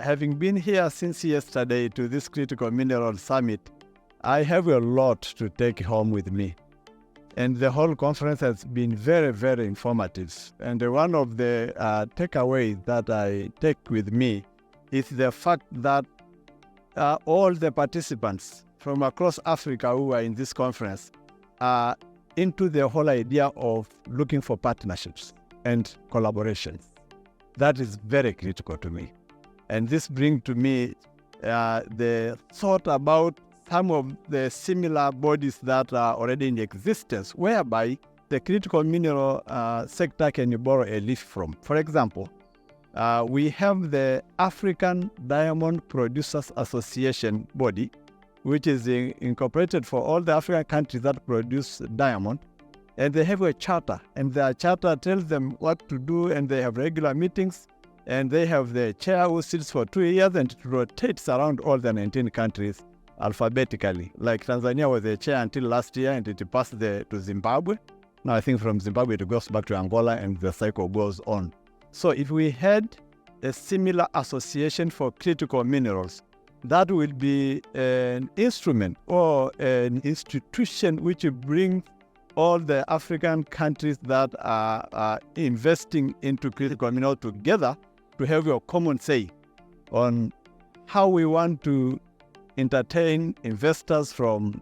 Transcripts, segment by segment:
having been here since yesterday to this critical mineral summit, I have a lot to take home with me. And the whole conference has been very, very informative. And one of the takeaways that I take with me is the fact that all the participants from across Africa who are in this conference are into the whole idea of looking for partnerships and collaborations. That is very critical to me. And this brings to me the thought about some of the similar bodies that are already in existence, whereby the critical mineral sector can borrow a leaf from. For example, we have the African Diamond Producers Association body, which is incorporated for all the African countries that produce diamond. And they have a charter, and their charter tells them what to do, and they have regular meetings, and they have the chair who sits for 2 years, and it rotates around all the 19 countries alphabetically. Like Tanzania was the chair until last year, and it passed to Zimbabwe. Now I think from Zimbabwe it goes back to Angola, and the cycle goes on. So if we had a similar association for critical minerals, that will be an instrument or an institution which will bring all the African countries that are investing into critical minerals together to have a common say on how we want to entertain investors from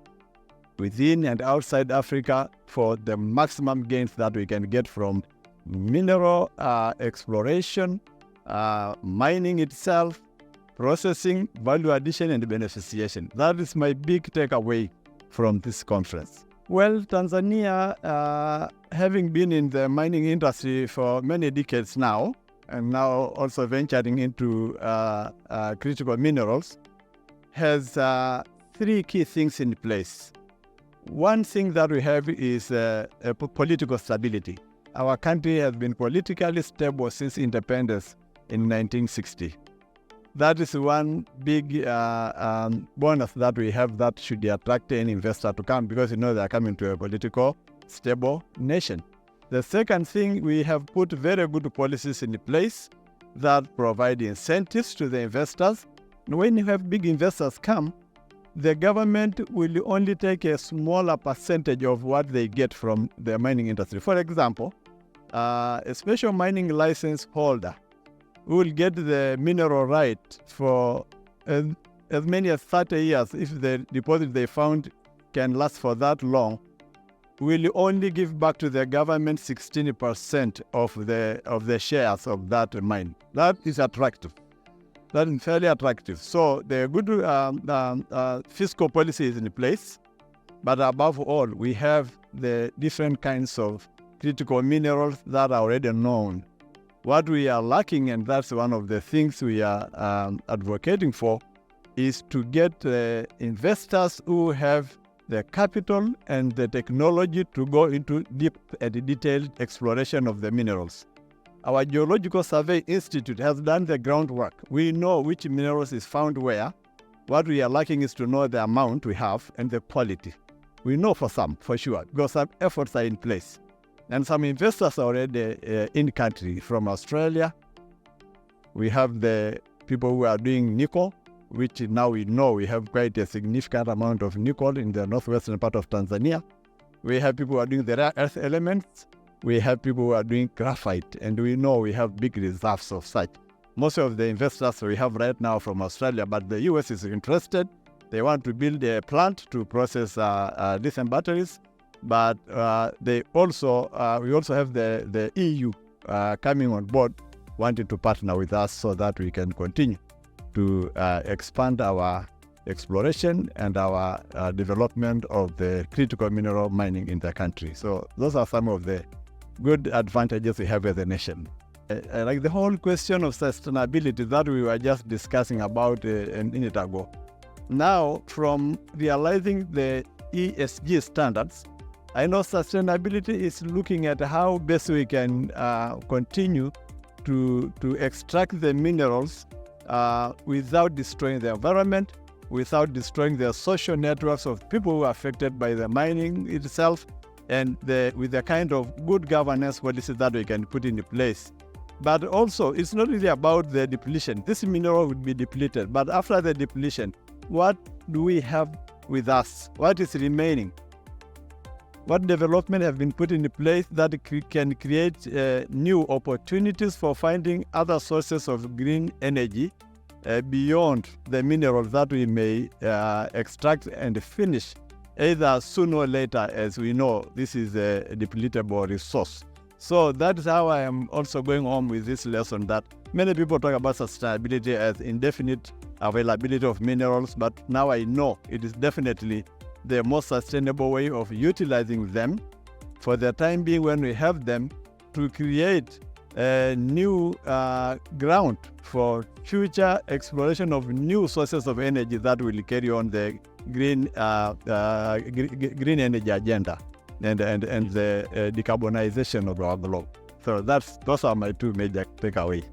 within and outside Africa for the maximum gains that we can get from mineral exploration, mining itself, processing, value addition, and beneficiation. That is my big takeaway from this conference. Well, Tanzania, having been in the mining industry for many decades now, and now also venturing into critical minerals, has 3 key things in place. One thing that we have is political stability. Our country has been politically stable since independence in 1960. That is one big bonus that we have that should attract any investor to come, because they are coming to a political stable nation. The second thing, we have put very good policies in place that provide incentives to the investors. And when you have big investors come, the government will only take a smaller percentage of what they get from the mining industry. For example, a special mining license holder will get the mineral right for as many as 30 years. If the deposit they found can last for that long, will only give back to the government 16% of the shares of that mine. That is attractive. That is fairly attractive. So the good fiscal policy is in place, but above all, we have the different kinds of critical minerals that are already known. What we are lacking, and that's one of the things we are advocating for, is to get investors who have the capital and the technology to go into deep and detailed exploration of the minerals. Our Geological Survey Institute has done the groundwork. We know which minerals is found where. What we are lacking is to know the amount we have and the quality. We know for some, for sure, because some efforts are in place. And some investors are already in country. From Australia, we have the people who are doing nickel, which now we know we have quite a significant amount of nickel in the northwestern part of Tanzania. We have people who are doing the rare earth elements. We have people who are doing graphite, and we know we have big reserves of such. Most of the investors we have right now from Australia, but the US is interested. They want to build a plant to process lithium batteries. But we also have the EU coming on board, wanting to partner with us so that we can continue to expand our exploration and our development of the critical mineral mining in the country. So those are some of the good advantages we have as a nation. Like the whole question of sustainability that we were just discussing about a minute ago. Now, from realizing the ESG standards, I know sustainability is looking at how best we can continue to extract the minerals without destroying the environment, without destroying the social networks of people who are affected by the mining itself, and with the kind of good governance policies that we can put in place But also, it's not really about the depletion. This mineral would be depleted, but after the depletion, what do we have with us? What is remaining? What development have been put in place that can create new opportunities for finding other sources of green energy beyond the minerals that we may extract and finish, either sooner or later, as we know, this is a depletable resource. So that's how I am also going on with this lesson, that many people talk about sustainability as indefinite availability of minerals, but now I know it is definitely the most sustainable way of utilizing them for the time being when we have them, to create a new ground for future exploration of new sources of energy that will carry on the green energy agenda and the decarbonization of our globe. So those are my two major takeaways.